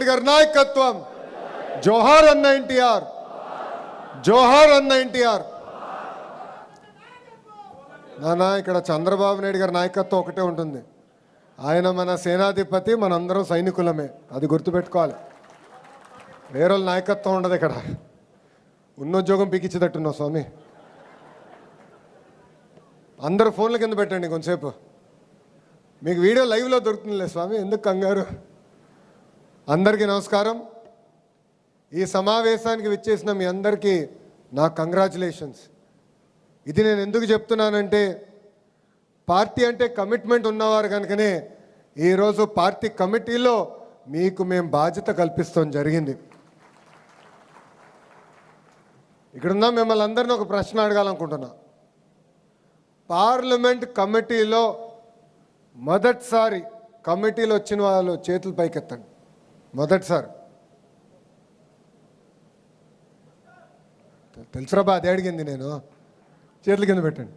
గారి నాయకత్వం. జోహార్ అన్న ఎన్టీఆర్, జోహార్ అన్న ఎన్టీఆర్. నానా ఇక్కడ చంద్రబాబు నాయుడు గారి నాయకత్వం ఒకటే ఉంటుంది. ఆయన మన సేనాధిపతి, మనందరం సైనికులమే, అది గుర్తుపెట్టుకోవాలి. వేరే నాయకత్వం ఉండదు ఇక్కడ. ఉన్న ఉద్యోగం పీకిచ్చేటట్టున్నావు స్వామి. అందరూ ఫోన్ల కింద పెట్టండి కొంచెంసేపు. మీకు వీడియో లైవ్లో దొరుకుతుందిలే స్వామి, ఎందుకు కంగారు. అందరికీ నమస్కారం. ఈ సమావేశానికి విచ్చేసిన మీ అందరికీ నా కంగ్రాచులేషన్స్. ఇది నేను ఎందుకు చెప్తున్నానంటే, పార్టీ అంటే కమిట్మెంట్ ఉన్నవారు కనుకనే ఈరోజు పార్టీ కమిటీలో మీకు మేము బాధ్యత కల్పిస్తాం జరిగింది. ఇక్కడున్న మిమ్మల్ని అందరినీ ఒక ప్రశ్న అడగాలనుకుంటున్నా. పార్లమెంట్ కమిటీలో మొదటిసారి కమిటీలో వచ్చిన వాళ్ళు చేతులు పైకెత్తండి. మొదటిసారి తెలుసురాబా, అది అడిగింది నేను. చేతుల కింద పెట్టండి.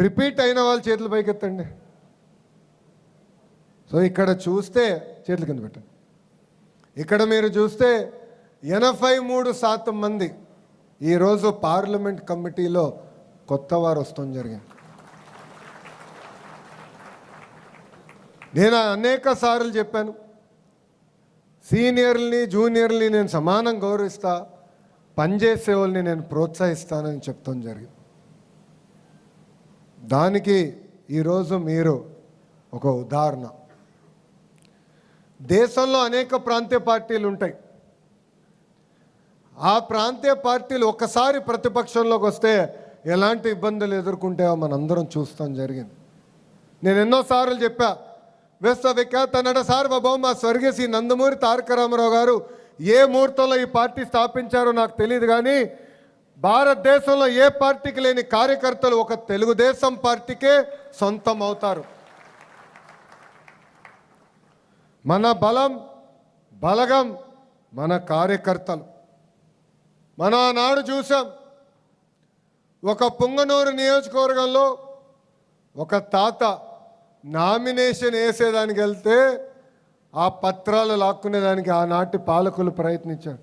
రిపీట్ అయిన వాళ్ళు చేతులు పైకెత్తండి. సో ఇక్కడ చూస్తే చేతుల కింద పెట్టండి. ఇక్కడ మీరు చూస్తే 83% మంది ఈరోజు పార్లమెంట్ కమిటీలో కొత్త వారు వస్తాం జరిగింది. నేను అనేక సార్లు చెప్పాను, సీనియర్ని జూనియర్ని నేను సమానం గౌరవిస్తా, పనిచేసే వాళ్ళని నేను ప్రోత్సహిస్తానని చెప్తాం జరిగింది. దానికి ఈరోజు మీరు ఒక ఉదాహరణ. దేశంలో అనేక ప్రాంతీయ పార్టీలు ఉంటాయి. ఆ ప్రాంతీయ పార్టీలు ఒకసారి ప్రతిపక్షంలోకి వస్తే ఎలాంటి ఇబ్బందులు ఎదుర్కొంటాయో మనందరం చూస్తాం జరిగింది. నేను ఎన్నోసార్లు చెప్పా, విశ్వవిఖ్యాత నట సార్వభౌమ స్వర్గీయ శ్రీ నందమూరి తారక రామారావు గారు ఏ ముహూర్తంలో ఈ పార్టీ స్థాపించారో నాకు తెలియదు, కానీ భారతదేశంలో ఏ పార్టీకి లేని కార్యకర్తలు ఒక తెలుగుదేశం పార్టీకే సొంతం అవుతారు. మన బలం బలగం మన కార్యకర్తలు. మన ఆనాడు చూసాం, ఒక పుంగనూరు నియోజకవర్గంలో ఒక తాత నామినేషన్ వేసేదానికి వెళ్తే ఆ పత్రాలు లాక్కునేదానికి ఆనాటి పాలకులు ప్రయత్నించారు.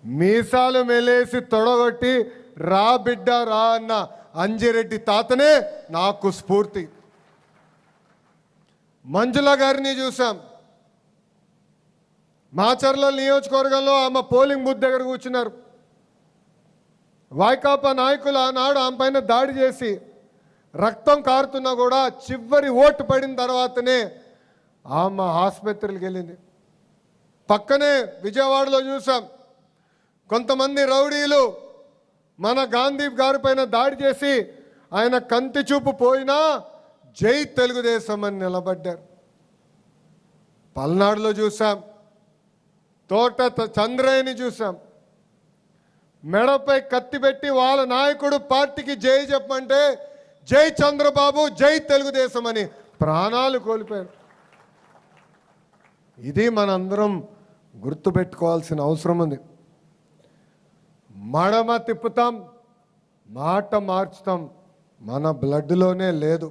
మీసాలు మెలేసి తొడగొట్టి రా బిడ్డ రా అన్న అంజిరెడ్డి తాతనే నాకు స్ఫూర్తి. మంజుల గారిని చూసాం, మాచర్ల నియోజకవర్గంలో ఆమె పోలింగ్ బూత్ దగ్గర కూర్చున్నారు. వైకాపా నాయకులు ఆనాడు ఆమె పైన దాడి చేసి రక్తం కారుతున్నా కూడా చివరి ఓటు పడిన తర్వాతనే ఆమె ఆసుపత్రికి వెళ్ళింది. పక్కనే విజయవాడలో చూసాం, కొంతమంది రౌడీలు మన గాంధీ గారి పైన దాడి చేసి ఆయన కంటి చూపు పోయినా జై తెలుగుదేశం అని నిలబడ్డారు. పల్నాడులో చూసాం, తోట చంద్రయ్యని చూసాం, మెడపై కత్తి పెట్టి వాళ్ళ నాయకుడు పార్టీకి జై చెప్పమంటే జై చంద్రబాబు జై తెలుగుదేశం అని ప్రాణాలు కోల్పోయారు. ఇది మనందరం గుర్తుపెట్టుకోవాల్సిన అవసరం ఉంది. మడమ తిప్పుతాం, మాట మార్చుతాం, మన బ్లడ్లోనే లేదు.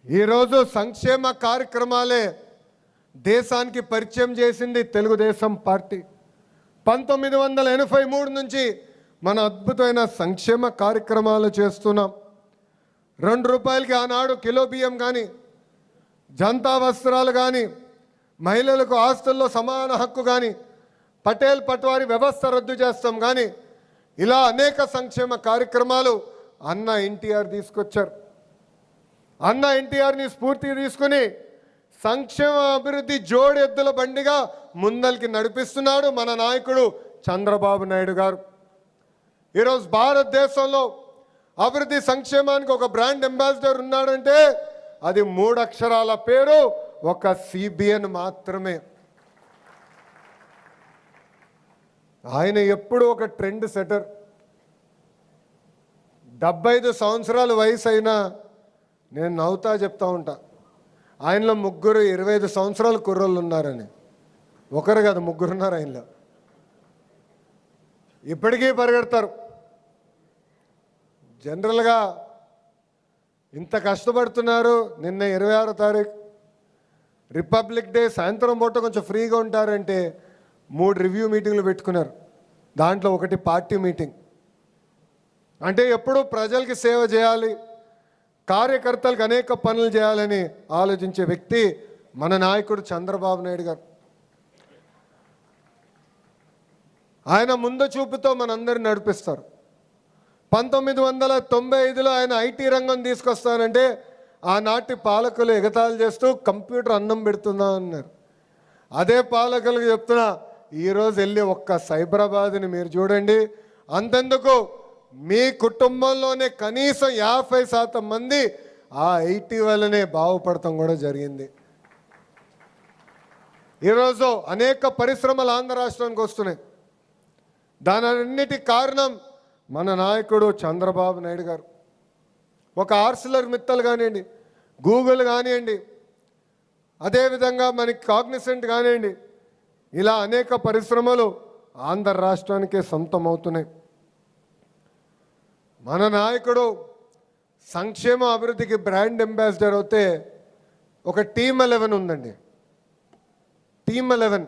ఈరోజు సంక్షేమ కార్యక్రమాలే దేశానికి పరిచయం చేసింది తెలుగుదేశం పార్టీ. 1983 నుంచి మన అద్భుతమైన సంక్షేమ కార్యక్రమాలు చేస్తున్నాం. 2 రూపాయలకి ఆనాడు కిలో బియ్యం కానీ, జనతా వస్త్రాలు కానీ, మహిళలకు ఆస్తుల్లో సమాన హక్కు కానీ, పటేల్ పట్వారీ వ్యవస్థ రద్దు చేస్తాం కానీ, ఇలా అనేక సంక్షేమ కార్యక్రమాలు అన్న ఎన్టీఆర్ తీసుకొచ్చారు. అన్న ఎన్టీఆర్ని స్ఫూర్తి తీసుకుని సంక్షేమ అభివృద్ధి జోడెద్దుల బండిగా ముందరికి నడిపిస్తున్నాడు మన నాయకుడు చంద్రబాబు నాయుడు గారు. ఈరోజు భారతదేశంలో అభివృద్ధి సంక్షేమానికి ఒక బ్రాండ్ అంబాసిడర్ ఉన్నాడంటే అది 3 అక్షరాల పేరు, ఒక సిబిఎన్ మాత్రమే. ఆయన ఎప్పుడు ఒక ట్రెండ్ సెటర్. 75 సంవత్సరాల వయసు అయినా నేను నవ్వుతా చెప్తా ఉంటా, ఆయనలో 25 సంవత్సరాల కుర్రోళ్ళు ఉన్నారని. ఒకరు కాదు, 3 ఉన్నారు ఆయనలో. ఇప్పటికీ పరిగెడతారు. జనరల్గా ఇంత కష్టపడుతున్నారు. నిన్న 26వ తారీఖు రిపబ్లిక్ డే సాయంత్రం పూట కొంచెం ఫ్రీగా ఉంటారంటే 3 రివ్యూ మీటింగ్లు పెట్టుకున్నారు. దాంట్లో ఒకటి పార్టీ మీటింగ్. అంటే ఎప్పుడూ ప్రజలకి సేవ చేయాలి, కార్యకర్తలకు అనేక పనులు చేయాలని ఆలోచించే వ్యక్తి మన నాయకుడు చంద్రబాబు నాయుడు గారు. ఆయన ముందు చూపుతో మనందరిని నడిపిస్తారు. 1995లో ఆయన ఐటీ రంగం తీసుకొస్తానంటే ఆనాటి పాలకులు ఎగతాళి చేస్తూ కంప్యూటర్ అన్నం పెడుతుందా అన్నారు. అదే పాలకులకు చెప్తున్నా, ఈరోజు వెళ్ళి ఒక్క సైబరాబాద్ని మీరు చూడండి. అంతెందుకు మీ కుటుంబంలోనే కనీసం 50% మంది ఆ ఐటీ వల్లనే బాగుపడటం కూడా జరిగింది. ఈరోజు అనేక పరిశ్రమలు ఆంధ్ర రాష్ట్రానికి వస్తున్నాయి. దానన్నిటి కారణం మన నాయకుడు చంద్రబాబు నాయుడు గారు. ఒక ఆర్సిలర్ మిత్తల్ కానివ్వండి, గూగుల్ కానివ్వండి, అదేవిధంగా మనకి కాగ్నిసెంట్ కానివ్వండి, ఇలా అనేక పరిశ్రమలు ఆంధ్ర రాష్ట్రానికే సొంతం అవుతున్నాయి. మన నాయకుడు సంక్షేమ అభివృద్ధికి బ్రాండ్ అంబాసిడర్ అవుతే ఒక టీమ్ 11 ఉందండి. టీమ్ 11.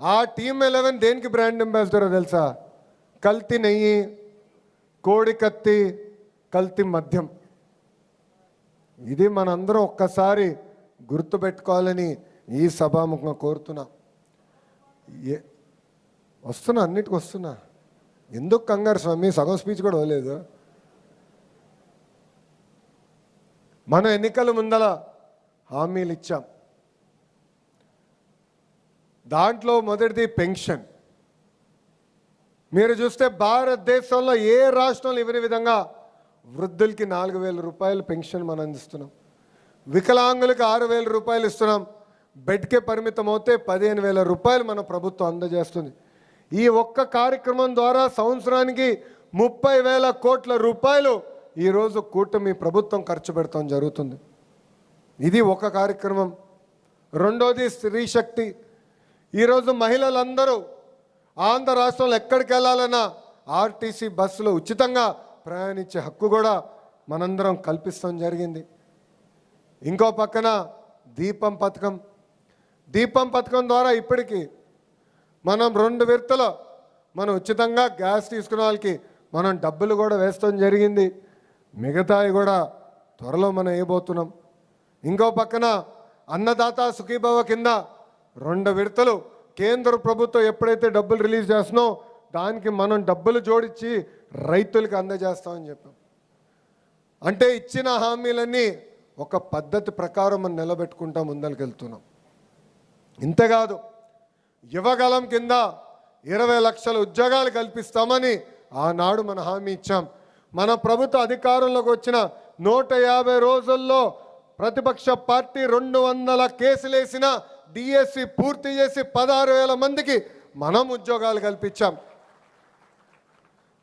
ఆ టీమ్ 11 దేనికి బ్రాండ్ అంబాసిడర్ తెలుసా? కల్తీ నెయ్యి, కోడి కత్తి, కల్తీ మద్యం. ఇది మనందరం ఒక్కసారి గుర్తుపెట్టుకోవాలని ఈ సభాముఖంగా కోరుతున్నా. వస్తున్నా, అన్నిటికి వస్తున్నా. ఎందుకు కంగారు స్వామి? సగం స్పీచ్ కూడా అవ్వలేదు. మన ఎన్నికల ముందల హామీలు ఇచ్చాం. దాంట్లో మొదటిది పెన్షన్. మీరు చూస్తే భారతదేశంలో ఏ రాష్ట్రంలో ఇవ్వని విధంగా వృద్ధులకి 4,000 రూపాయలు పెన్షన్ మనం అందిస్తున్నాం. వికలాంగులకు 6,000 రూపాయలు ఇస్తున్నాం. బెడ్కే పరిమితం అవుతే 15,000 రూపాయలు మన ప్రభుత్వం అందజేస్తుంది. ఈ ఒక్క కార్యక్రమం ద్వారా సంవత్సరానికి 30,000 కోట్ల రూపాయలు ఈరోజు కూటమి ప్రభుత్వం ఖర్చు పెడతాం జరుగుతుంది. ఇది ఒక కార్యక్రమం. రెండోది స్త్రీ శక్తి. ఈరోజు మహిళలందరూ ఆంధ్ర రాష్ట్రంలో ఎక్కడికి వెళ్ళాలన్నా ఆర్టీసీ బస్సులో ఉచితంగా ప్రయాణించే హక్కు కూడా మనందరం కల్పిస్తాం జరిగింది. ఇంకో పక్కన దీపం పథకం. దీపం పథకం ద్వారా ఇప్పటికీ మనం 2 విడతలు మనం ఉచితంగా గ్యాస్ తీసుకునే వాళ్ళకి మనం డబ్బులు కూడా వేస్తాం జరిగింది. మిగతాయి కూడా త్వరలో మనం వేయబోతున్నాం. ఇంకో పక్కన అన్నదాత సుఖీభవ కింద 2 విడతలు కేంద్ర ప్రభుత్వం ఎప్పుడైతే డబ్బులు రిలీజ్ చేస్తున్నామో దానికి మనం డబ్బులు జోడించి రైతులకు అందజేస్తామని చెప్పాం. అంటే ఇచ్చిన హామీలన్నీ ఒక పద్ధతి ప్రకారం మనం నిలబెట్టుకుంటా ముందరికి వెళ్తున్నాం. ఇంతేకాదు, యువగలం కింద 20 లక్షల ఉద్యోగాలు కల్పిస్తామని ఆనాడు మన హామీ ఇచ్చాం. మన ప్రభుత్వ అధికారంలోకి వచ్చిన 150 రోజుల్లో ప్రతిపక్ష పార్టీ 200 కేసులు వేసిన డిఎస్సి పూర్తి చేసి 16,000 మందికి మనం ఉద్యోగాలు కల్పించాం.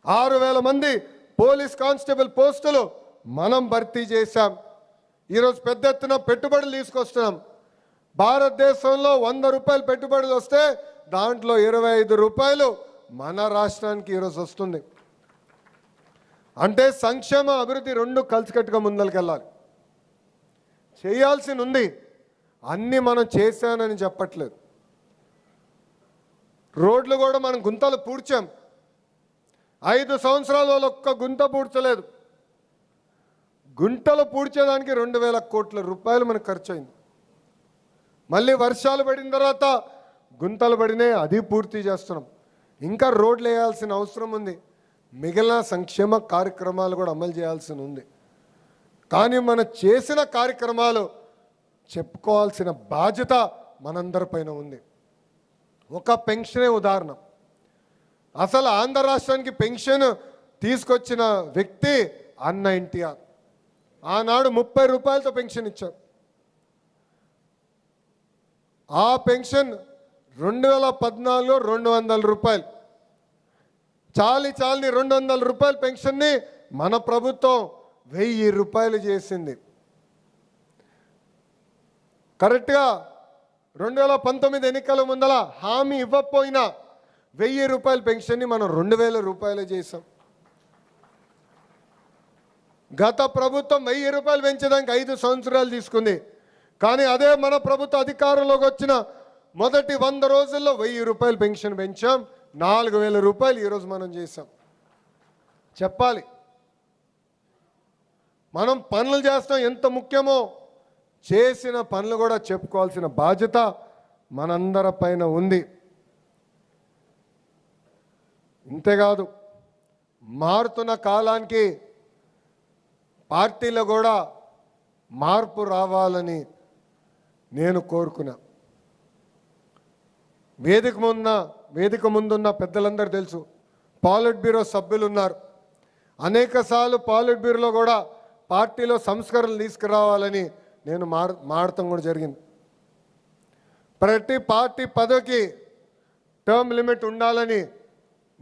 6,000 మంది పోలీస్ కానిస్టేబుల్ పోస్టులు మనం భర్తీ చేశాం. ఈరోజు పెద్ద ఎత్తున పెట్టుబడులు తీసుకొస్తున్నాం. భారతదేశంలో 100 రూపాయలు పెట్టుబడులు వస్తే దాంట్లో 25 రూపాయలు మన రాష్ట్రానికి ఈరోజు వస్తుంది. అంటే సంక్షేమ అభివృద్ధి 2 కలిసికట్టుగా ముందరికెళ్ళాలి. చేయాల్సి ఉంది. అన్నీ మనం చేశానని చెప్పట్లేదు. రోడ్లు కూడా మనం గుంతలు పూడ్చాం. 5 సంవత్సరాల వాళ్ళు ఒక్క గుంత పూడ్చలేదు. గుంటలు పూడ్చేదానికి 2,000 కోట్ల రూపాయలు మనకు ఖర్చు అయింది. మళ్ళీ వర్షాలు పడిన తర్వాత గుంతలు పడినాయి, అది పూర్తి చేస్తున్నాం. ఇంకా రోడ్లు వేయాల్సిన అవసరం ఉంది. మిగిలిన సంక్షేమ కార్యక్రమాలు కూడా అమలు చేయాల్సి ఉంది. కానీ మనం చేసిన కార్యక్రమాలు చెప్పుకోవాల్సిన బాధ్యత మనందరిపైన ఉంది. ఒక పెన్షనే ఉదాహరణ. అసలు ఆంధ్ర రాష్ట్రానికి పెన్షన్ తీసుకొచ్చిన వ్యక్తి అన్న ఎన్టీఆర్. ఆనాడు 30 రూపాయలతో పెన్షన్ ఇచ్చారు. ఆ పెన్షన్ 2014లో 200 రూపాయలు. చాలని 200 రూపాయల పెన్షన్ని మన ప్రభుత్వం 1000 రూపాయలు చేసింది. కరెక్ట్గా 2019 ఎన్నికల ముందల హామీ ఇవ్వకపోయినా 1000 రూపాయల పెన్షన్ని మనం 2,000 రూపాయలు చేసాం. గత ప్రభుత్వం 1000 రూపాయలు పెంచడానికి 5 సంవత్సరాలు తీసుకుంది. కానీ అదే మన ప్రభుత్వ అధికారంలోకి వచ్చిన మొదటి 100 రోజుల్లో 1000 రూపాయలు పెన్షన్ పెంచాం, 4000 రూపాయలు ఈరోజు మనం చేశాం. చెప్పాలి, మనం పనులు చేస్తాం ఎంత ముఖ్యమో, చేసిన పనులు కూడా చెప్పుకోవాల్సిన బాధ్యత మనందరిపైన ఉంది. ఇంతేకాదు, మారుతున్న కాలానికి పార్టీలో కూడా మార్పు రావాలని నేను కోరుకున్నా. వేదిక ముందున్న పెద్దలందరూ తెలుసు, పాలిట్ బ్యూరో సభ్యులు ఉన్నారు. అనేకసార్లు పాలిట్ బ్యూరోలో కూడా పార్టీలో సంస్కరణలు తీసుకురావాలని నేను మాడటం కూడా జరిగింది. ప్రతి పార్టీ పదవికి టర్మ్ లిమిట్ ఉండాలని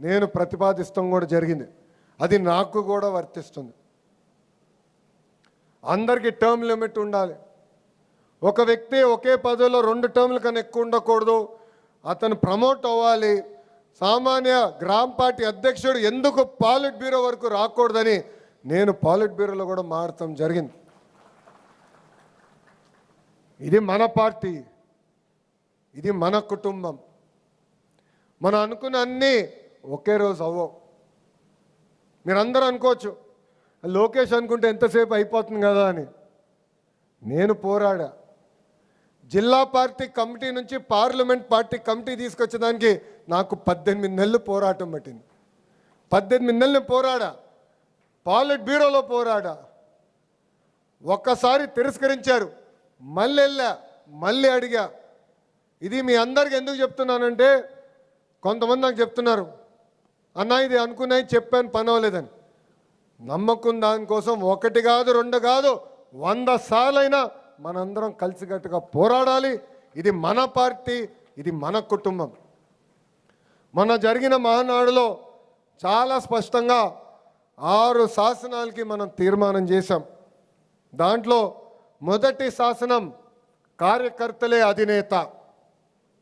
నేను ప్రతిపాదిస్తాం కూడా జరిగింది. అది నాకు కూడా వర్తిస్తుంది. అందరికీ టర్మ్ లిమిట్ ఉండాలి. ఒక వ్యక్తి ఒకే పదవిలో 2 టర్మ్ల కన్నా ఎక్కువ ఉండకూడదు. అతను ప్రమోట్ అవ్వాలి. సామాన్య గ్రామ పార్టీ అధ్యక్షుడు ఎందుకు పాలిట్ బ్యూరో వరకు రాకూడదని నేను పాలిట్ బ్యూరోలో కూడా మారటం జరిగింది. ఇది మన పార్టీ, ఇది మన కుటుంబం. మనం అనుకున్న అన్నీ ఒకే రోజు అవ్వవు. మీరందరూ అనుకోవచ్చు, లోకేష్ అనుకుంటే ఎంతసేపు అయిపోతుంది కదా అని. నేను పోరాడా. జిల్లా పార్టీ కమిటీ నుంచి పార్లమెంట్ పార్టీ కమిటీ తీసుకొచ్చేదానికి నాకు 18 నెలలు పోరాటం పట్టింది. 18 నెలలు పోరాడా. పాలిట్ బ్యూరోలో పోరాడా. ఒక్కసారి తిరస్కరించారు, మళ్ళీ వెళ్ళా, మళ్ళీ అడిగా. ఇది మీ అందరికి ఎందుకు చెప్తున్నానంటే, కొంతమంది నాకు చెప్తున్నారు, అన్నా ఇది అనుకున్నాయి చెప్పాను పని అవ్వలేదని. నమ్మకం దానికోసం 1 కాదు 2 కాదు 100 సార్లైనా మనందరం కలిసికట్టుగా పోరాడాలి. ఇది మన పార్టీ, ఇది మన కుటుంబం. మన జరిగిన మహానాడులో చాలా స్పష్టంగా 6 శాసనాలకి మనం తీర్మానం చేశాం. దాంట్లో మొదటి శాసనం కార్యకర్తలే అధినేత.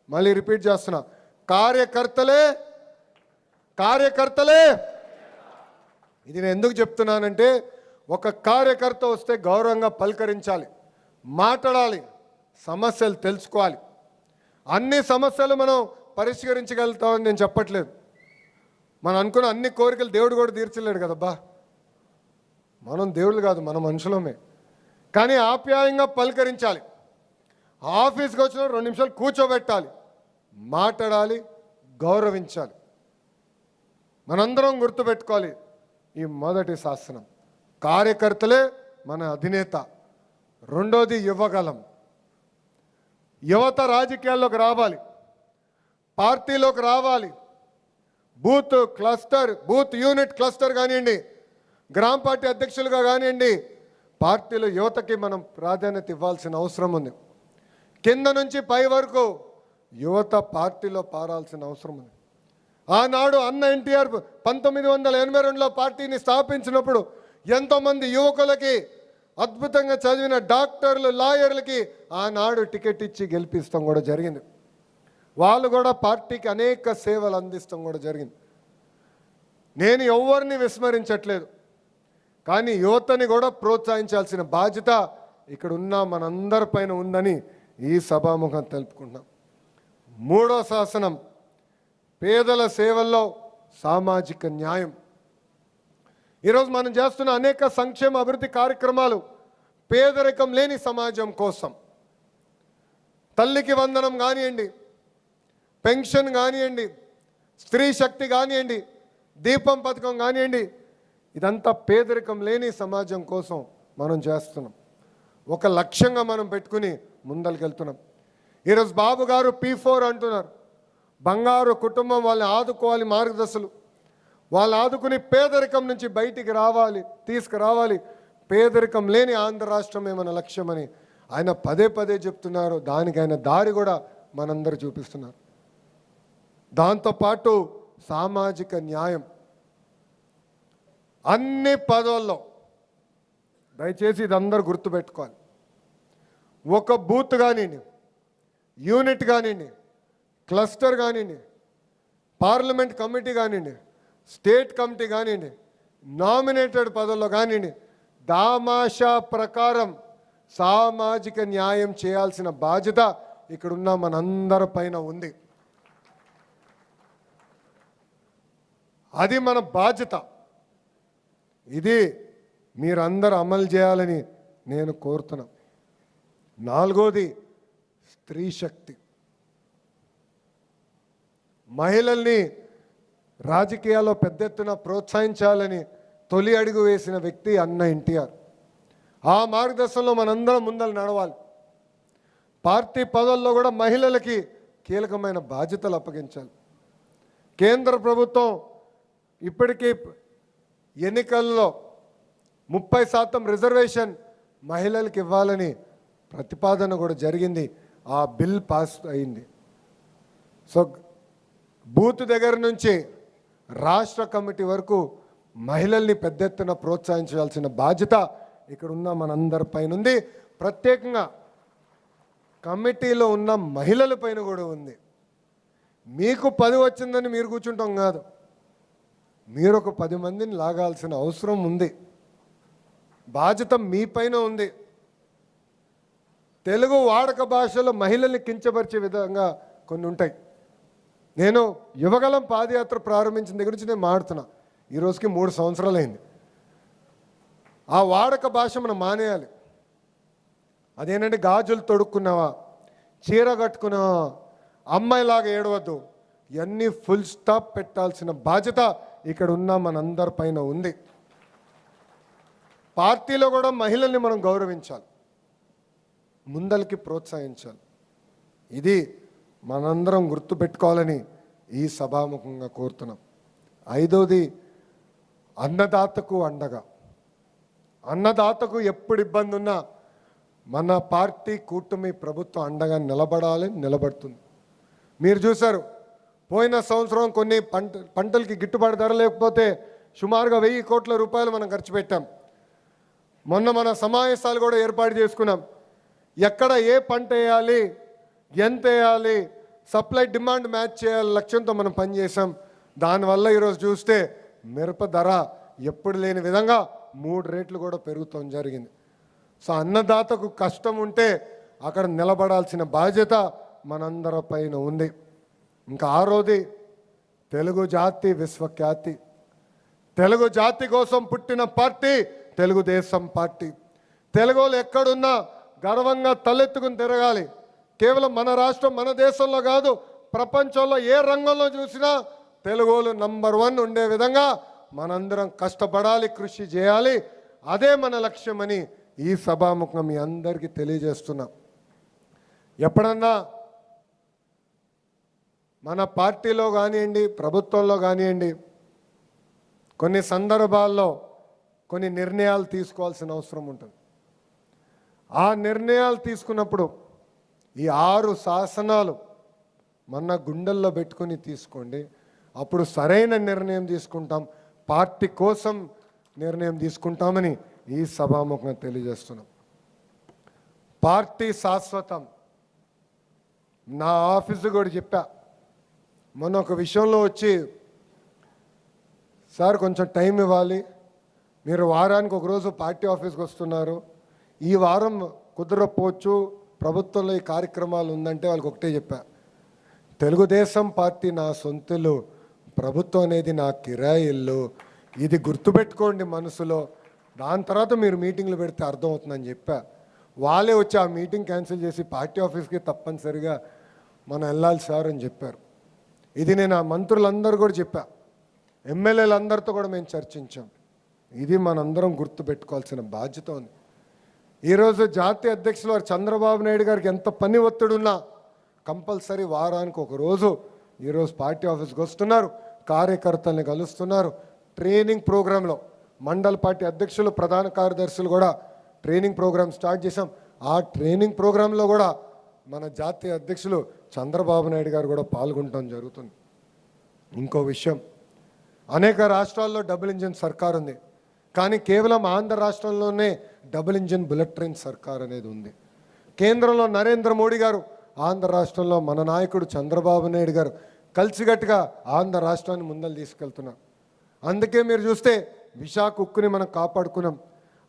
మళ్ళీ రిపీట్ చేస్తున్నా, కార్యకర్తలే. ఇది నేను ఎందుకు చెప్తున్నానంటే, ఒక కార్యకర్త వస్తే గౌరవంగా పలకరించాలి, మాట్లాడాలి, సమస్యలు తెలుసుకోవాలి. అన్ని సమస్యలు మనం పరిష్కరించగలుగుతామని నేను చెప్పట్లేదు. మనం అనుకున్న అన్ని కోరికలు దేవుడు కూడా తీర్చలేడు కదబ్బా. మనం దేవుళ్ళు కాదు, మన మనుషులమే. కానీ ఆప్యాయంగా పలకరించాలి. ఆఫీస్కి వచ్చిన 2 నిమిషాలు కూర్చోబెట్టాలి, మాట్లాడాలి, గౌరవించాలి. మనందరం గుర్తుపెట్టుకోవాలి, ఈ మొదటి శాసనం కార్యకర్తలే మన అధినేత. రెండోది యువగలం. యువత రాజకీయాల్లోకి రావాలి, పార్టీలోకి రావాలి. బూత్ యూనిట్ క్లస్టర్ కానివ్వండి, గ్రామ పార్టీ అధ్యక్షులుగా కానివ్వండి, పార్టీలో యువతకి మనం ప్రాధాన్యత ఇవ్వాల్సిన అవసరం ఉంది. కింద నుంచి పై వరకు యువత పార్టీలో పారాల్సిన అవసరం ఉంది. ఆనాడు అన్న ఎన్టీఆర్ 1982లో పార్టీని స్థాపించినప్పుడు ఎంతోమంది యువకులకి, అద్భుతంగా చదివిన డాక్టర్లు, లాయర్లకి ఆనాడు టికెట్ ఇచ్చి గెలిపిస్తాం కూడా జరిగింది. వాళ్ళు కూడా పార్టీకి అనేక సేవలు అందిస్తాం కూడా జరిగింది. నేను ఎవరిని విస్మరించట్లేదు, కానీ యువతని కూడా ప్రోత్సహించాల్సిన బాధ్యత ఇక్కడ ఉన్న మనందరిపైన ఉందని ఈ సభాముఖం తెలుపుకుంటున్నాం. మూడో శాసనం పేదల సేవల్లో సామాజిక న్యాయం. ఈరోజు మనం చేస్తున్న అనేక సంక్షేమ అభివృద్ధి కార్యక్రమాలు పేదరికం లేని సమాజం కోసం. తల్లికి వందనం కానివ్వండి, పెన్షన్ కానివ్వండి, స్త్రీ శక్తి కానివ్వండి, దీపం పథకం కానివ్వండి, ఇదంతా పేదరికం లేని సమాజం కోసం మనం చేస్తున్నాం. ఒక లక్ష్యంగా మనం పెట్టుకుని ముందరికెళ్తున్నాం. ఈరోజు బాబు గారు P4 అంటున్నారు. బంగారు కుటుంబం, వాళ్ళని ఆదుకోవాలి, మార్గదర్శులు వాళ్ళు ఆదుకుని పేదరికం నుంచి బయటికి తీసుకురావాలి. పేదరికం లేని ఆంధ్ర రాష్ట్రమే మన లక్ష్యమని ఆయన పదే చెప్తున్నారు. దానికి ఆయన దారి కూడా మనందరూ చూపిస్తున్నారు. దాంతోపాటు సామాజిక న్యాయం అన్ని పదవుల్లో, దయచేసి ఇదందరూ గుర్తుపెట్టుకోవాలి. ఒక బూత్ కానివ్వండి, యూనిట్ కానివ్వండి, క్లస్టర్ కానివ్వండి, పార్లమెంట్ కమిటీ కానివ్వండి, స్టేట్ కమిటీ కానివ్వండి, నామినేటెడ్ పదవుల్లో కానివ్వండి, దామాషా ప్రకారం సామాజిక న్యాయం చేయాల్సిన బాధ్యత ఇక్కడున్న మనందరి పైన ఉంది. అది మన బాధ్యత. ఇది మీరందరూ అమలు చేయాలని నేను కోరుతున్నా. నాలుగోది స్త్రీ శక్తి. మహిళల్ని రాజకీయాల్లో పెద్ద ఎత్తున ప్రోత్సహించాలని తొలి అడుగు వేసిన వ్యక్తి అన్న ఎన్టీఆర్. ఆ మార్గదర్శనంలో మనందరం ముందలు నడవాలి. పార్టీ పదవుల్లో కూడా మహిళలకి కీలకమైన బాధ్యతలు అప్పగించాలి. కేంద్ర ప్రభుత్వం ఇప్పటికీ ఎన్నికల్లో 30% రిజర్వేషన్ మహిళలకు ఇవ్వాలని ప్రతిపాదన కూడా జరిగింది. ఆ బిల్ పాస్ అయింది. సో బూత్ దగ్గర నుంచి రాష్ట్ర కమిటీ వరకు మహిళల్ని పెద్ద ఎత్తున ప్రోత్సహించాల్సిన బాధ్యత ఇక్కడ ఉన్న మనందరి పైన ఉంది. ప్రత్యేకంగా కమిటీలో ఉన్న మహిళల పైన కూడా ఉంది. మీకు 10 వచ్చిందని మీరు కూర్చుంటాం కాదు, మీరు ఒక 10 మందిని లాగాల్సిన అవసరం ఉంది. బాధ్యత మీ పైన ఉంది. తెలుగు వాడక భాషలో మహిళల్ని కించపరిచే విధంగా కొన్ని ఉంటాయి. నేను యువగలం పాదయాత్ర ప్రారంభించిన దగ్గర నుంచి నేను మాడుతున్నా. ఈ రోజుకి 3 సంవత్సరాలు అయింది. ఆ వాడక భాష మనం మానేయాలి. అదేంటంటే గాజులు తొడుక్కున్నావా, చీర కట్టుకున్నావా, అమ్మాయిలాగా ఏడవద్దు, ఇవన్నీ ఫుల్ స్టాప్ పెట్టాల్సిన బాధ్యత ఇక్కడ ఉన్న మనందరి పైన ఉంది. పార్టీలో కూడా మహిళల్ని మనం గౌరవించాలి, ముందలకి ప్రోత్సహించాలి. ఇది మనందరం గుర్తుపెట్టుకోవాలని ఈ సభాముఖంగా కోరుతున్నాం. ఐదోది అన్నదాతకు అండగా. అన్నదాతకు ఎప్పుడు ఇబ్బంది ఉన్నా మన పార్టీ కూటమి ప్రభుత్వం అండగా నిలబడుతుంది. మీరు చూశారు, పోయిన సంవత్సరం కొన్ని పంటలకి గిట్టుబాటు ధర లేకపోతే సుమారుగా 1000 కోట్ల రూపాయలు మనం ఖర్చు పెట్టాం. మొన్న మన సమావేశాలు కూడా ఏర్పాటు చేసుకున్నాం. ఎక్కడ ఏ పంట వేయాలి, ఎంత వేయాలి, సప్లై డిమాండ్ మ్యాచ్ చేయాలి లక్ష్యంతో మనం పనిచేసాం. దానివల్ల ఈరోజు చూస్తే మిరప ధర ఎప్పుడు లేని విధంగా 3 రెట్లు కూడా పెరుగుతాం జరిగింది. సో అన్నదాతకు కష్టం ఉంటే అక్కడ నిలబడాల్సిన బాధ్యత మనందరి పైన ఉంది. ఇంకా 6వది తెలుగు జాతి విశ్వఖ్యాతి. తెలుగు జాతి కోసం పుట్టిన పార్టీ తెలుగుదేశం పార్టీ. తెలుగులు ఎక్కడున్నా గర్వంగా తలెత్తుకుని తిరగాలి. కేవలం మన రాష్ట్రం, మన దేశంలో కాదు, ప్రపంచంలో ఏ రంగంలో చూసినా తెలుగులు నంబర్ 1 ఉండే విధంగా మనందరం కష్టపడాలి, కృషి చేయాలి. అదే మన లక్ష్యమని ఈ సభాముఖం మీ అందరికీ తెలియజేస్తున్నాం. ఎప్పుడన్నా మన పార్టీలో కానివ్వండి, ప్రభుత్వంలో కానివ్వండి, కొన్ని సందర్భాల్లో కొన్ని నిర్ణయాలు తీసుకోవాల్సిన అవసరం ఉంటుంది. ఆ నిర్ణయాలు తీసుకున్నప్పుడు ఈ 6 శాసనాలు మన గుండెల్లో పెట్టుకొని తీసుకోండి. అప్పుడు సరైన నిర్ణయం తీసుకుంటాం, పార్టీ కోసం నిర్ణయం తీసుకుంటామని ఈ సభాముఖంగా తెలియజేస్తున్నాం. పార్టీ శాశ్వతం. నా ఆఫీసు కూడా చెప్పా, మొన్న ఒక విషయంలో వచ్చి, సార్ కొంచెం టైం ఇవ్వాలి, మీరు వారానికి ఒకరోజు పార్టీ ఆఫీస్కి వస్తున్నారు, ఈ వారం కుదరకపోవచ్చు, ప్రభుత్వంలో ఈ కార్యక్రమాలు ఉందంటే వాళ్ళకి ఒకటే చెప్పా, తెలుగుదేశం పార్టీ నా సొంతలు, ప్రభుత్వం అనేది నా కిరాయి ఇల్లు, ఇది గుర్తుపెట్టుకోండి మనసులో. దాని తర్వాత మీరు మీటింగ్లు పెడితే అర్థమవుతుందని చెప్పా. వాళ్ళే వచ్చి ఆ మీటింగ్ క్యాన్సిల్ చేసి పార్టీ ఆఫీస్కి తప్పనిసరిగా మనం వెళ్ళాలి సార్ అని చెప్పారు. ఇది నేను ఆ మంత్రులందరూ కూడా చెప్పా, ఎమ్మెల్యేలందరితో కూడా మేము చర్చించాం. ఇది మనందరం గుర్తుపెట్టుకోవాల్సిన బాధ్యత ఉంది. ఈరోజు జాతీయ అధ్యక్షులు వారు చంద్రబాబు నాయుడు గారికి ఎంత పని ఒత్తిడున్నా కంపల్సరీ వారానికి ఒక రోజు ఈరోజు పార్టీ ఆఫీస్కి వస్తున్నారు, కార్యకర్తల్ని కలుస్తున్నారు. ట్రైనింగ్ ప్రోగ్రాంలో మండల పార్టీ అధ్యక్షులు, ప్రధాన కార్యదర్శులు కూడా ట్రైనింగ్ ప్రోగ్రాం స్టార్ట్ చేశాం. ఆ ట్రైనింగ్ ప్రోగ్రాంలో కూడా మన జాతీయ అధ్యక్షులు చంద్రబాబు నాయుడు గారు కూడా పాల్గొనడం జరుగుతుంది. ఇంకో విషయం, అనేక రాష్ట్రాల్లో డబుల్ ఇంజిన్ సర్కార్ ఉంది, కానీ కేవలం ఆంధ్ర రాష్ట్రంలోనే డబుల్ ఇంజిన్ బుల్లెట్ ట్రైన్ సర్కార్ అనేది ఉంది. కేంద్రంలో నరేంద్ర మోడీ గారు, ఆంధ్ర రాష్ట్రంలో మన నాయకుడు చంద్రబాబు నాయుడు గారు కలిసిగట్టుగా ఆంధ్ర రాష్ట్రాన్ని ముందలు తీసుకెళ్తున్నారు. అందుకే మీరు చూస్తే విశాఖ ఉక్కుని మనం కాపాడుకున్నాం.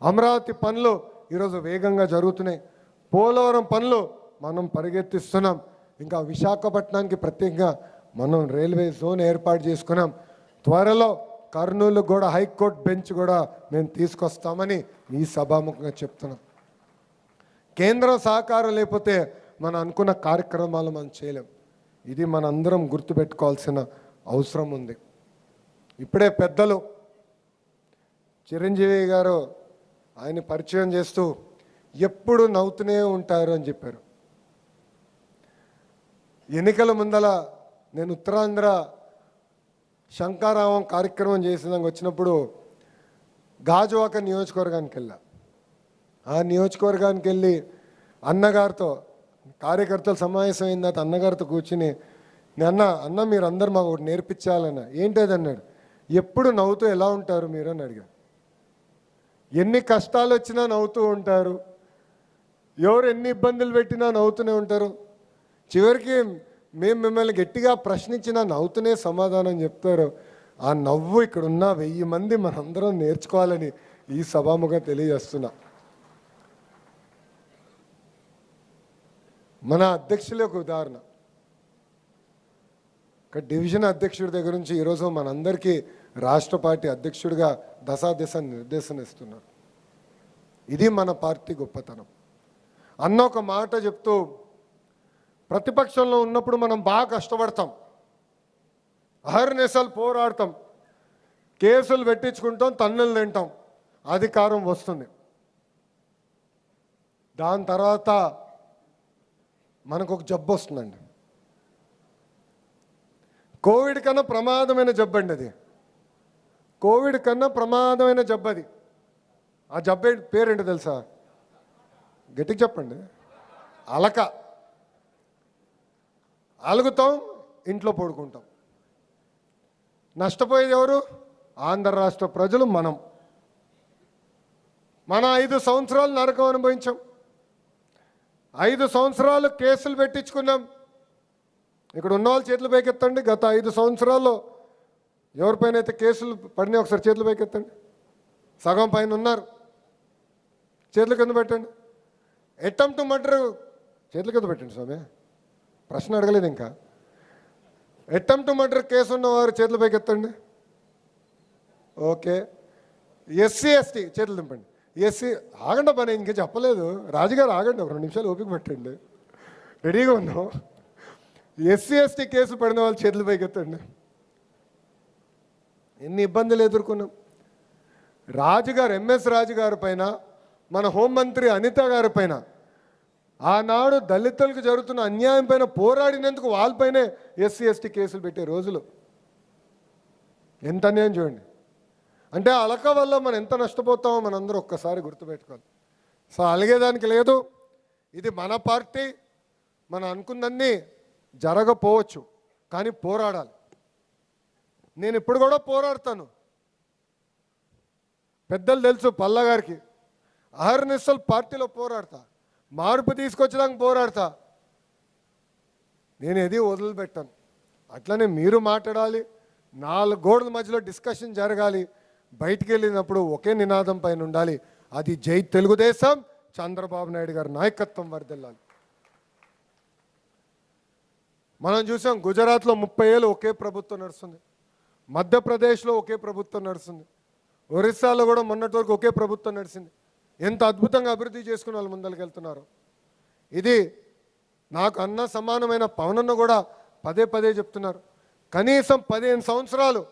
అమరావతి పనులు ఈరోజు వేగంగా జరుగుతున్నాయి. పోలవరం పనులు మనం పరిగెత్తిస్తున్నాం. ఇంకా విశాఖపట్నానికి ప్రత్యేకంగా మనం రైల్వే జోన్ ఏర్పాటు చేసుకున్నాం. త్వరలో కర్నూలు కూడా హైకోర్టు బెంచ్ కూడా మేము తీసుకొస్తామని ఈ సభాముఖంగా చెప్తున్నాం. కేంద్రం సహకారం లేకపోతే మనం అనుకున్న కార్యక్రమాలు మనం చేయలేం. ఇది మనందరం గుర్తుపెట్టుకోవాల్సిన అవసరం ఉంది. ఇప్పుడే పెద్దలు చిరంజీవి గారు ఆయన పరిచయం చేస్తూ ఎప్పుడు నవ్వుతూనే ఉంటారు అని చెప్పారు. ఎన్నికల ముందల నేను ఉత్తరాంధ్ర శంకారావం కార్యక్రమం చేసేదానికి వచ్చినప్పుడు గాజువాక నియోజకవర్గానికి వెళ్ళా. ఆ నియోజకవర్గానికి వెళ్ళి అన్నగారితో కార్యకర్తలు సమావేశం అయిన తర్వాత అన్నగారితో కూర్చుని అన్న మీరందరూ మాకు ఒకటి నేర్పించాలన్న. ఏంటది అన్నాడు. ఎప్పుడు నవ్వుతూ ఎలా ఉంటారు మీరు అని అడిగా. ఎన్ని కష్టాలు వచ్చినా నవ్వుతూ ఉంటారు, ఎవరు ఎన్ని ఇబ్బందులు పెట్టినా నవ్వుతూనే ఉంటారు, చివరికి మేము మిమ్మల్ని గట్టిగా ప్రశ్నించినా నవ్వుతూనే సమాధానం చెప్తారు. ఆ నవ్వు ఇక్కడ ఉన్న 1000 మంది మనందరం నేర్చుకోవాలని ఈ సభాముగా తెలియజేస్తున్నా. మన అధ్యక్షులే ఒక ఉదాహరణ. ఒక డివిజన్ అధ్యక్షుడి దగ్గర నుంచి ఈరోజు మనందరికీ రాష్ట్ర పార్టీ అధ్యక్షుడిగా దశ నిర్దేశన ఇస్తున్నారు. ఇది మన పార్టీ గొప్పతనం. అన్న ఒక మాట చెప్తూ, ప్రతిపక్షంలో ఉన్నప్పుడు మనం బాగా కష్టపడతాం, అహర్నిశలు పోరాడతాం, కేసులు పెట్టించుకుంటాం, తన్నులు తింటాం, అధికారం వస్తుంది. దాని తర్వాత మనకు ఒక జబ్బు వస్తుందండి. కోవిడ్ కన్నా ప్రమాదమైన జబ్బు అండి అది. కోవిడ్ కన్నా ప్రమాదమైన జబ్బు అది. ఆ జబ్బు పేరేంటో తెలుసా? గట్టిగా చెప్పండి. అలక. అలుగుతాం, ఇంట్లో పడుకుంటాం. నష్టపోయేది ఎవరు? ఆంధ్ర రాష్ట్ర ప్రజలు. మనం 5 సంవత్సరాలు నరకం అనుభవించాం. 5 సంవత్సరాలు కేసులు పెట్టించుకున్నాం. ఇక్కడ ఉన్న వాళ్ళు చేతులు పైకెత్తండి. గత 5 సంవత్సరాల్లో ఎవరిపైన అయితే కేసులు పడినాయి ఒకసారి చేతులు పైకెత్తండి. సగం పైన ఉన్నారు, చేతుల కింద పెట్టండి. అటెంప్ట్ టు మర్డర్ చేతుల కింద పెట్టండి స్వామి, ప్రశ్న అడగలేదు ఇంకా. అటెంప్ట్ టు మర్డర్ కేసు ఉన్నవారు చేతుల పైకెత్తండి. ఓకే. ఎస్సీ ఎస్టీ చేతులు దింపండి. ఎస్సీ ఆగండి పని ఇంకా చెప్పలేదు. రాజుగారు ఆగండి, ఒక 2 నిమిషాలు ఓపిక పెట్టండి, రెడీగా ఉన్నాం. ఎస్సీ ఎస్టీ కేసు పడిన వాళ్ళు చేతులు పైకెత్తండి. ఎన్ని ఇబ్బందులు ఎదుర్కొన్నాం. రాజుగారు ఎంఎస్ రాజుగారి పైన, మన హోంమంత్రి అనిత గారి పైన, ఆనాడు దళితులకు జరుగుతున్న అన్యాయం పైన పోరాడినందుకు వాళ్ళపైనే ఎస్సీ ఎస్టీ కేసులు పెట్టే రోజులు. ఎంత అన్యాయం చూడండి. అంటే అలక వల్ల మనం ఎంత నష్టపోతామో మనందరూ ఒక్కసారి గుర్తుపెట్టుకోవాలి. సో అలిగేదానికి లేదు. ఇది మన పార్టీ. మనం అనుకున్నన్ని జరగపోవచ్చు, కానీ పోరాడాలి. నేను ఇప్పుడు కూడా పోరాడతాను. పెద్దలు తెలుసు పల్లా గారికి, అహర్నిశలు పార్టీలో పోరాడతా, మార్పు తీసుకొచ్చడానికి పోరాడతా. నేను ఏది వదిలిపెట్టాను. అట్లనే మీరు మాట్లాడాలి, 4 గోడల మధ్యలో డిస్కషన్ జరగాలి. బయటికి వెళ్ళినప్పుడు ఒకే నినాదం పైన ఉండాలి, అది జై తెలుగుదేశం, చంద్రబాబు నాయుడు గారి నాయకత్వం వర్ధిల్లాలి. మనం చూసాం గుజరాత్లో 30 ఏళ్ళు ఒకే ప్రభుత్వం నడుస్తుంది, మధ్యప్రదేశ్లో ఒకే ప్రభుత్వం నడుస్తుంది, ఒరిస్సాలో కూడా మొన్నటి వరకు ఒకే ప్రభుత్వం నడిచింది. ఎంత అద్భుతంగా అభివృద్ధి చేసుకుని వాళ్ళు ముందరికి వెళ్తున్నారు. ఇది నాకు అన్న సమానమైన పవనన్న కూడా పదే చెప్తున్నారు. కనీసం 15 సంవత్సరాలు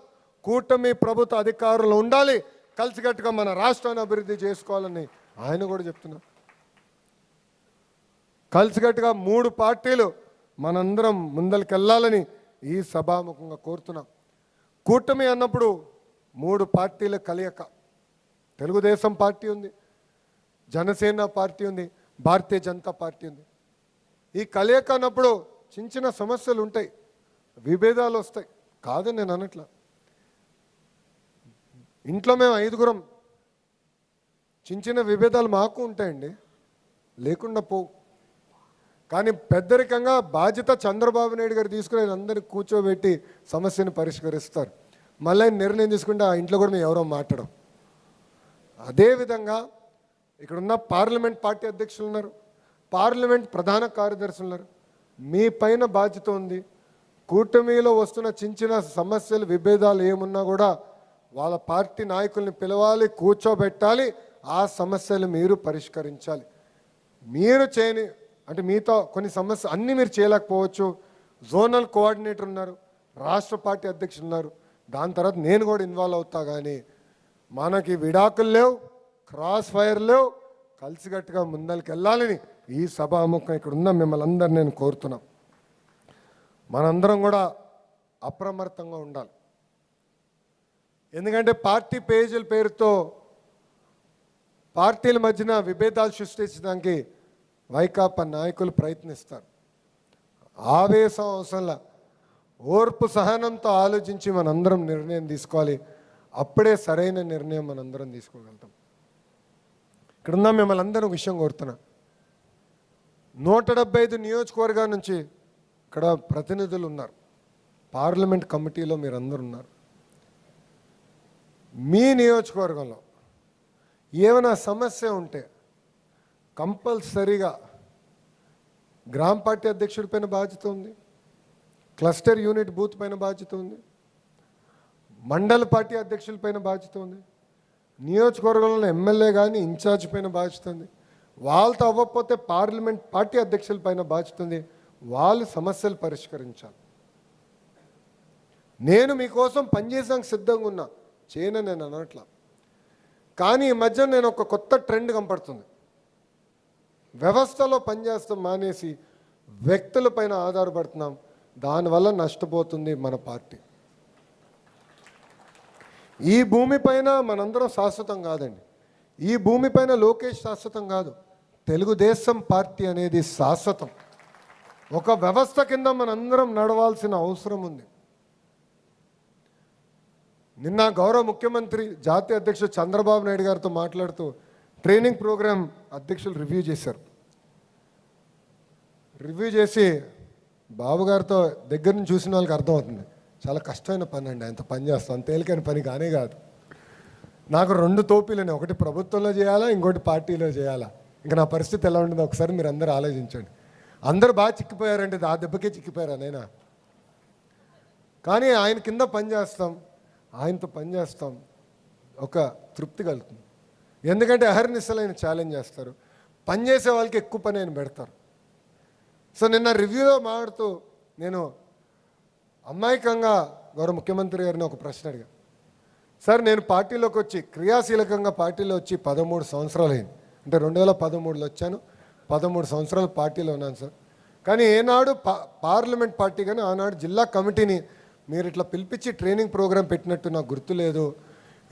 కూటమి ప్రభుత్వ అధికారులు ఉండాలి, కలిసికట్టుగా మన రాష్ట్రాన్ని అభివృద్ధి చేసుకోవాలని ఆయన కూడా చెప్తున్నారు. కలిసికట్టుగా 3 పార్టీలు మనందరం ముందరికి వెళ్ళాలని ఈ సభాముఖంగా కోరుతున్నాం. కూటమి అన్నప్పుడు 3 పార్టీల కలయిక. తెలుగుదేశం పార్టీ ఉంది, జనసేన పార్టీ ఉంది, భారతీయ జనతా పార్టీ ఉంది. ఈ కలయిక అన్నప్పుడు చిన్న సమస్యలు ఉంటాయి, విభేదాలు వస్తాయి, కాదు నేను అనట్లా. ఇంట్లో మేము 5గురం, చిన్న విభేదాలు మాకు ఉంటాయండి, లేకుండా పోవు. కానీ పెద్దరికంగా బాధ్యత చంద్రబాబు నాయుడు గారు తీసుకుని అందరినీ కూర్చోబెట్టి సమస్యను పరిష్కరిస్తారు. మళ్ళీ నిర్ణయం తీసుకుంటే ఆ ఇంట్లో కూడా మేము ఎవరో మాట్లాడం. అదేవిధంగా ఇక్కడున్న పార్లమెంట్ పార్టీ అధ్యక్షులు ఉన్నారు, పార్లమెంట్ ప్రధాన కార్యదర్శులు ఉన్నారు. మీ పైన బాధ్యత ఉంది. కూటమిలో వస్తున్న చిన్న సమస్యలు విభేదాలు ఏమున్నా కూడా వాళ్ళ పార్టీ నాయకుల్ని పిలవాలి, కూర్చోబెట్టాలి, ఆ సమస్యలు మీరు పరిష్కరించాలి. మీరు చేయని అంటే మీతో కొన్ని సమస్యలు అన్నీ మీరు చేయలేకపోవచ్చు. జోనల్ కోఆర్డినేటర్ ఉన్నారు, రాష్ట్ర పార్టీ అధ్యక్షులు ఉన్నారు, దాని తర్వాత నేను కూడా ఇన్వాల్వ్ అవుతా. కానీ మనకి విడాకులు లేవు, క్రాస్ ఫైర్ లేవు, కలిసికట్టుగా ముందరికి వెళ్ళాలని ఈ సభాముఖం ఇక్కడ ఉన్న మిమ్మల్ని అందరు నేను కోరుతున్నాం. మనందరం కూడా అప్రమత్తంగా ఉండాలి. ఎందుకంటే పార్టీ పేజీల పేరుతో పార్టీల మధ్యన విభేదాలు సృష్టించడానికి వైకాపా నాయకులు ప్రయత్నిస్తారు. ఆవేశం అవసరంలా ఓర్పు సహనంతో ఆలోచించి మనందరం నిర్ణయం తీసుకోవాలి. అప్పుడే సరైన నిర్ణయం మనందరం తీసుకోగలుగుతాం. ఇక్కడున్న మిమ్మల్ని అందరూ ఒక విషయం కోరుతున్నా. 175 నియోజకవర్గాల నుంచి ఇక్కడ ప్రతినిధులు ఉన్నారు, పార్లమెంట్ కమిటీలో మీరందరూ ఉన్నారు. మీ నియోజకవర్గంలో ఏమైనా సమస్య ఉంటే కంపల్సరీగా గ్రామ పార్టీ అధ్యక్షుడి పైన బాధ్యత ఉంది, క్లస్టర్ యూనిట్ బూత్ పైన బాధ్యత ఉంది, మండల పార్టీ అధ్యక్షుల పైన బాధ్యత ఉంది, నియోజకవర్గంలో ఎమ్మెల్యే కానీ ఇన్ఛార్జ్ పైన బాధ్యత ఉంది. వాళ్ళతో అవ్వకపోతే పార్లమెంట్ పార్టీ అధ్యక్షుల పైన బాధ్యత ఉంది. వాళ్ళు సమస్యలు పరిష్కరించాలి. నేను మీకోసం పనిచేసానికి సిద్ధంగా ఉన్నా, చేయను నేను అనట్లా. కానీ ఈ మధ్య నేను ఒక కొత్త ట్రెండ్ కనపడుతుంది. వ్యవస్థలో పనిచేస్తాం మానేసి వ్యక్తులపైన ఆధారపడుతున్నాం. దానివల్ల నష్టపోతుంది మన పార్టీ. ఈ భూమిపైన మనందరం శాశ్వతం కాదండి. ఈ భూమిపైన లోకేష్ శాశ్వతం కాదు. తెలుగుదేశం పార్టీ అనేది శాశ్వతం. ఒక వ్యవస్థ కింద మనందరం నడవాల్సిన అవసరం ఉంది. నిన్న గౌరవ ముఖ్యమంత్రి జాతీయ అధ్యక్షుడు చంద్రబాబు నాయుడు గారితో మాట్లాడుతూ ట్రైనింగ్ ప్రోగ్రాం అధ్యక్షులు రివ్యూ చేశారు. రివ్యూ చేసి బాబు గారితో దగ్గర నుంచి చూసిన వాళ్ళకి అర్థమవుతుంది, చాలా కష్టమైన పని అండి, అంత పని చేస్తాం, అంత తేలికైన పని కానే కాదు. నాకు 2 తోపీలని, ఒకటి ప్రభుత్వంలో చేయాలా, ఇంకోటి పార్టీలో చేయాలా. ఇంకా నా పరిస్థితి ఎలా ఉంటుందో ఒకసారి మీరు అందరూ ఆలోచించండి. అందరూ బాగా చిక్కిపోయారంటే ఆ దెబ్బకే చిక్కిపోయారు అనైనా. కానీ ఆయన కింద పని చేస్తాం, ఆయనతో పని చేస్తాం, ఒక తృప్తి కలుగుతుంది. ఎందుకంటే అహర్నిశలు ఆయన ఛాలెంజ్ చేస్తారు, పనిచేసే వాళ్ళకి ఎక్కువ పని ఆయన పెడతారు. సో నిన్న రివ్యూలో మాట్లాడుతూ నేను అమాయకంగా గౌరవ ముఖ్యమంత్రి గారిని ఒక ప్రశ్న అడిగా. సార్, నేను పార్టీలోకి వచ్చి క్రియాశీలకంగా పార్టీలో వచ్చి 13 సంవత్సరాలు అయింది. అంటే 2013లో వచ్చాను, 13 సంవత్సరాలు పార్టీలో ఉన్నాను సార్. కానీ ఏనాడు పార్లమెంట్ పార్టీ కానీ ఆనాడు జిల్లా కమిటీని మీరు ఇట్లా పిలిపించి ట్రైనింగ్ ప్రోగ్రాం పెట్టినట్టు నాకు గుర్తులేదు.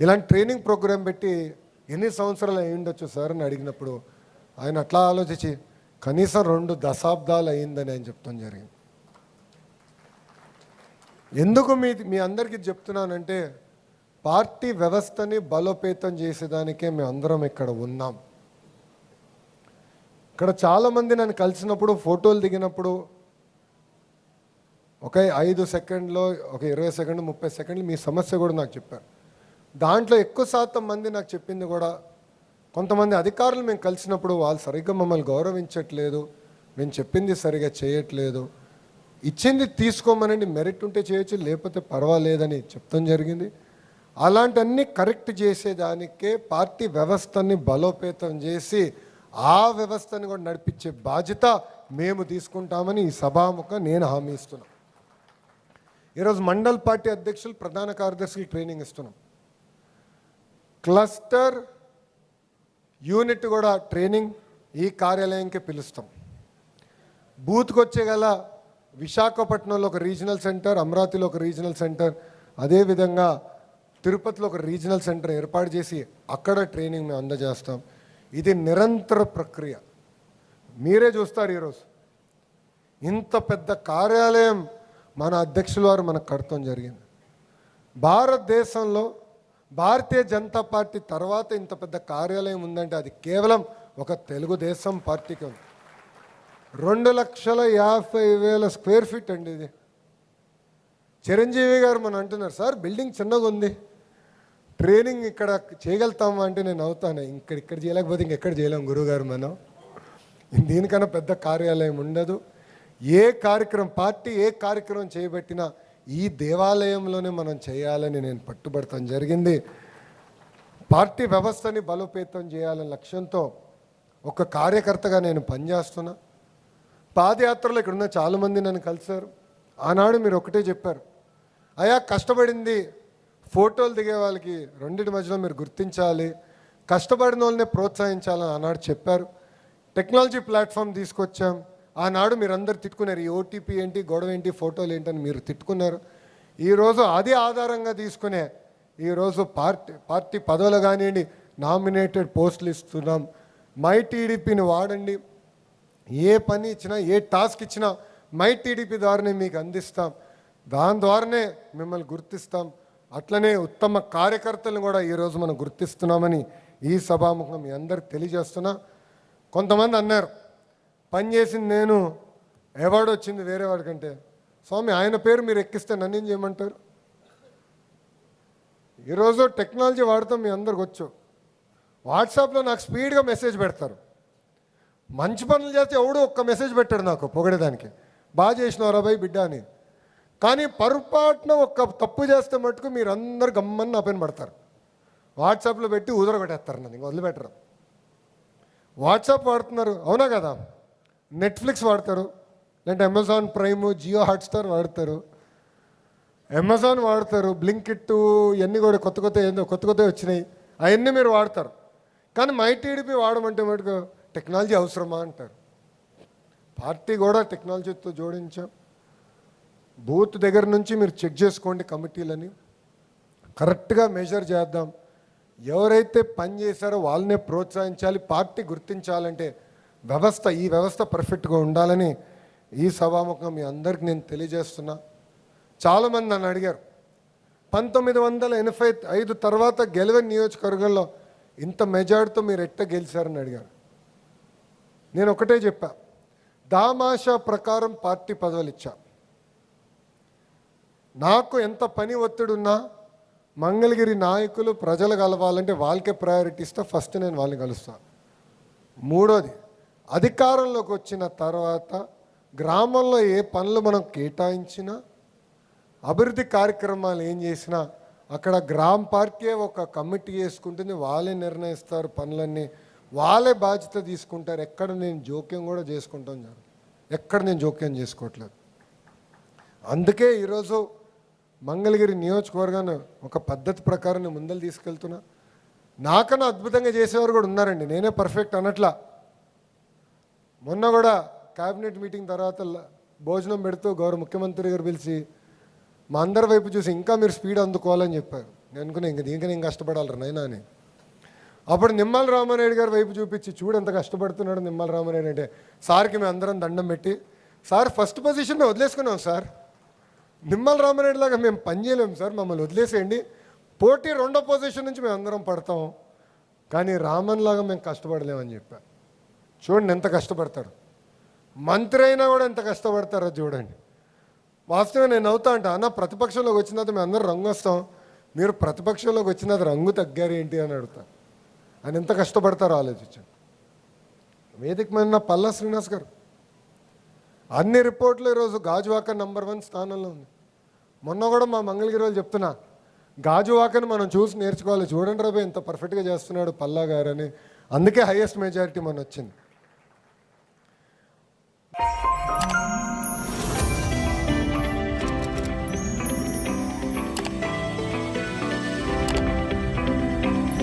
ఇలాంటి ట్రైనింగ్ ప్రోగ్రాం పెట్టి ఎన్ని సంవత్సరాలు అయి ఉండొచ్చు సార్ అని అడిగినప్పుడు ఆయన అట్లా ఆలోచించి కనీసం 2 దశాబ్దాలు అయిందని ఆయన చెప్తాం జరిగింది. ఎందుకు మీ అందరికీ చెప్తున్నానంటే పార్టీ వ్యవస్థని బలోపేతం చేసేదానికే మేము అందరం ఇక్కడ ఉన్నాం. ఇక్కడ చాలామంది నన్ను కలిసినప్పుడు, ఫోటోలు దిగినప్పుడు ఒక 5 సెకండ్లో, ఒక 20 సెకండ్లు, 30 సెకండ్లు మీ సమస్య కూడా నాకు చెప్పారు. దాంట్లో ఎక్కువ శాతం మంది నాకు చెప్పింది కూడా, కొంతమంది అధికారులు మేము కలిసినప్పుడు వాళ్ళు సరిగ్గా మమ్మల్ని గౌరవించట్లేదు, మేము చెప్పింది సరిగ్గా చేయట్లేదు, ఇచ్చింది తీసుకోమనండి, మెరిట్ ఉంటే చేయొచ్చు, లేకపోతే పర్వాలేదని చెప్తాం జరిగింది. అలాంటివన్నీ కరెక్ట్ చేసేదానికే పార్టీ వ్యవస్థని బలోపేతం చేసి ఆ వ్యవస్థని కూడా నడిపించే బాధ్యత మేము తీసుకుంటామని ఈ సభాముఖం నేను హామీ ఇస్తున్నాం. ఈరోజు మండల్ పార్టీ అధ్యక్షులు, ప్రధాన కార్యదర్శులు ట్రైనింగ్ ఇస్తున్నాం. క్లస్టర్ యూనిట్ కూడా ట్రైనింగ్ ఈ కార్యాలయంకే పిలుస్తాం. బూత్కి వచ్చే గల విశాఖపట్నంలో ఒక రీజనల్ సెంటర్, అమరావతిలో ఒక రీజనల్ సెంటర్, అదేవిధంగా తిరుపతిలో ఒక రీజనల్ సెంటర్ ఏర్పాటు చేసి అక్కడ ట్రైనింగ్ మేము అందజేస్తాం. ఇది నిరంతర ప్రక్రియ. మీరే చూస్తారు, ఈరోజు ఇంత పెద్ద కార్యాలయం మన అధ్యక్షుల వారు మనకు కడతాం జరిగింది. భారతదేశంలో భారతీయ జనతా పార్టీ తర్వాత ఇంత పెద్ద కార్యాలయం ఉందంటే అది కేవలం ఒక తెలుగుదేశం పార్టీకి ఉంది. 2,50,000 స్క్వేర్ ఫీట్ అండి ఇది. చిరంజీవి గారు మనం అంటున్నారు, సార్ బిల్డింగ్ చిన్నగా ఉంది, ట్రైనింగ్ ఇక్కడ చేయగలుగుతామా అంటే నేను అవుతాను, ఇక్కడ చేయలేకపోతే ఇంకెక్కడ చేయలేం గురువుగారు మనం. దీనికన్నా పెద్ద కార్యాలయం ఉండదు. ఏ కార్యక్రమం పార్టీ ఏ కార్యక్రమం చేయబట్టినా ఈ దేవాలయంలోనే మనం చేయాలని నేను పట్టుబడతాను జరిగింది. పార్టీ వ్యవస్థని బలోపేతం చేయాలనే లక్ష్యంతో ఒక కార్యకర్తగా నేను పనిచేస్తున్నా. పాదయాత్రలో ఇక్కడ ఉన్న చాలామంది నన్ను కలిశారు. ఆనాడు మీరు ఒకటే చెప్పారు, అయా కష్టపడింది ఫోటోలు దిగే వాళ్ళకి రెండింటి మధ్యలో మీరు గుర్తించాలి, కష్టపడిన వాళ్ళనే ప్రోత్సహించాలని ఆనాడు చెప్పారు. టెక్నాలజీ ప్లాట్ఫామ్ తీసుకొచ్చాం. ఆనాడు మీరందరూ తిట్టుకున్నారు, ఈ ఓటీపీ ఏంటి, గొడవ ఏంటి, ఫోటోలు ఏంటని మీరు తిట్టుకున్నారు. ఈరోజు అది ఆధారంగా తీసుకునే ఈరోజు పార్టీ పదవులు కానివ్వండి, నామినేటెడ్ పోస్టులు ఇస్తున్నాం. మై టీడీపీని వాడండి, ఏ పని ఇచ్చినా ఏ టాస్క్ ఇచ్చినా మై టీడీపీ ద్వారానే మీకు అందిస్తాం, దాని ద్వారానే మిమ్మల్ని గుర్తిస్తాం. అట్లనే ఉత్తమ కార్యకర్తలను కూడా ఈరోజు మనం గుర్తిస్తున్నామని ఈ సభాముఖం మీ అందరికి తెలియజేస్తున్నా. కొంతమంది అన్నారు పని చేసింది నేను, అవార్డు వచ్చింది వేరే వాడికంటే. స్వామి ఆయన పేరు మీరు ఎక్కిస్తే నన్ను ఏం చేయమంటారు? ఈరోజు టెక్నాలజీ వాడతాం, మీ అందరికి వచ్చు. వాట్సాప్లో నాకు స్పీడ్గా మెసేజ్ పెడతారు. మంచి పనులు చేస్తే ఎవడు ఒక్క మెసేజ్ పెట్టాడు నాకు పొగడేదానికి, బాగా చేసినవరా బాయ్ బిడ్డ అని. కానీ పొరపాటున ఒక్క తప్పు చేస్తే మటుకు మీరు అందరు గమ్మని నా పైన పడతారు. వాట్సాప్లో పెట్టి ఊదరగొట్టేస్తారు, నన్ను ఇంకా వదిలిపెట్టరు. వాట్సాప్ వాడుతున్నారు, అవునా కదా? నెట్ఫ్లిక్స్ వాడతారు, లేదంటే అమెజాన్ ప్రైమ్, జియో హాట్స్టార్ వాడతారు, అమెజాన్ వాడతారు, బ్లింకిట్ ఇవన్నీ కూడా కొత్త వచ్చినాయి, అవన్నీ మీరు వాడతారు. కానీ మై టీడీపీ వాడమంటే మటుకు టెక్నాలజీ అవసరమా అంటారు. పార్టీ కూడా టెక్నాలజీతో జోడించాం. బూత్ దగ్గర నుంచి మీరు చెక్ చేసుకోండి కమిటీలని, కరెక్ట్గా మెజర్ చేద్దాం. ఎవరైతే పని చేశారో వాళ్ళనే ప్రోత్సహించాలి. పార్టీ గుర్తించాలంటే ఈ వ్యవస్థ పర్ఫెక్ట్గా ఉండాలని ఈ సభాముఖం మీ అందరికి నేను తెలియజేస్తున్నా. చాలామంది నన్ను అడిగారు, 1985 తర్వాత గెలవని నియోజకవర్గంలో ఇంత మెజార్టీతో మీరు ఎట్ట గెలిచారని అడిగారు. నేను ఒకటే చెప్పా, దామాషా ప్రకారం పార్టీ పదవులు ఇచ్చా. నాకు ఎంత పని ఒత్తిడి ఉన్నా మంగళగిరి నాయకులు ప్రజలు కలవాలంటే వాళ్ళకే ప్రయారిటీ ఇస్తా. ఫస్ట్ నేను వాళ్ళని కలుస్తాను. మూడోది, అధికారంలోకి వచ్చిన తర్వాత గ్రామంలో ఏ పనులు మనం కేటాయించినా, అభివృద్ధి కార్యక్రమాలు ఏం చేసినా అక్కడ గ్రామ పార్టీ ఒక కమిటీ వేసుకుంటుంది, వాళ్ళే నిర్ణయిస్తారు పనులన్నీ, వాళ్ళే బాధ్యత తీసుకుంటారు. ఎక్కడ నేను జోక్యం కూడా చేసుకుంటాను, ఎక్కడ నేను జోక్యం చేసుకోవట్లేదు. అందుకే ఈరోజు మంగళగిరి నియోజకవర్గాన్ని ఒక పద్ధతి ప్రకారం నేను ముందలు తీసుకెళ్తున్నా. నాకన్నా అద్భుతంగా చేసేవారు కూడా ఉన్నారండి, నేనే పర్ఫెక్ట్ అనట్లా. మొన్న కూడా క్యాబినెట్ మీటింగ్ తర్వాత భోజనం పెడుతూ గౌరవ ముఖ్యమంత్రి గారు పిలిచి మా అందరి వైపు చూసి ఇంకా మీరు స్పీడ్ అందుకోవాలని చెప్పారు. నేను అనుకున్నా దీనికని ఇంకా కష్టపడాలి నైనా అని. అప్పుడు నిమ్మల రామారెడ్డి గారి వైపు చూపించి చూడు ఎంత కష్టపడుతున్నాడు నిమ్మల రామారెడ్డి అంటే, సార్కి మేము అందరం దండం పెట్టి, సార్ ఫస్ట్ పొజిషన్ మేము వదిలేసుకున్నాం సార్, నిమ్మల రామారెడ్డి లాగా మేము పని చేయలేము సార్, మమ్మల్ని వదిలేసేయండి, పోటీ రెండో పొజిషన్ నుంచి మేము అందరం పడతాం, కానీ రామన్ లాగా మేము కష్టపడలేమని చెప్పా. చూడండి ఎంత కష్టపడతాడు. మంత్రి అయినా కూడా ఎంత కష్టపడతారో చూడండి. వాస్తవంగా నేను అవుతా అంట, అన్న ప్రతిపక్షంలోకి వచ్చిన తర్వాత మేము అందరూ రంగు వస్తాం, మీరు ప్రతిపక్షంలోకి వచ్చిన తర్వాత రంగు తగ్గారు ఏంటి అని అడుగుతా. ఆయన ఎంత కష్టపడతారో ఆలోచించండి. వేదిక మీద పల్లా శ్రీనివాస్ గారు అన్ని రిపోర్ట్లు ఈరోజు గాజువాక నంబర్ 1 స్థానంలో ఉంది. మొన్న కూడా మా మంగళగిరి వాళ్ళు చెప్తున్నా, గాజువాకని మనం చూసి నేర్చుకోవాలి, చూడండి రాబోయ్ ఎంత పర్ఫెక్ట్గా చేస్తున్నాడు పల్లా గారు అని. అందుకే హైయెస్ట్ మెజారిటీ మన వచ్చింది.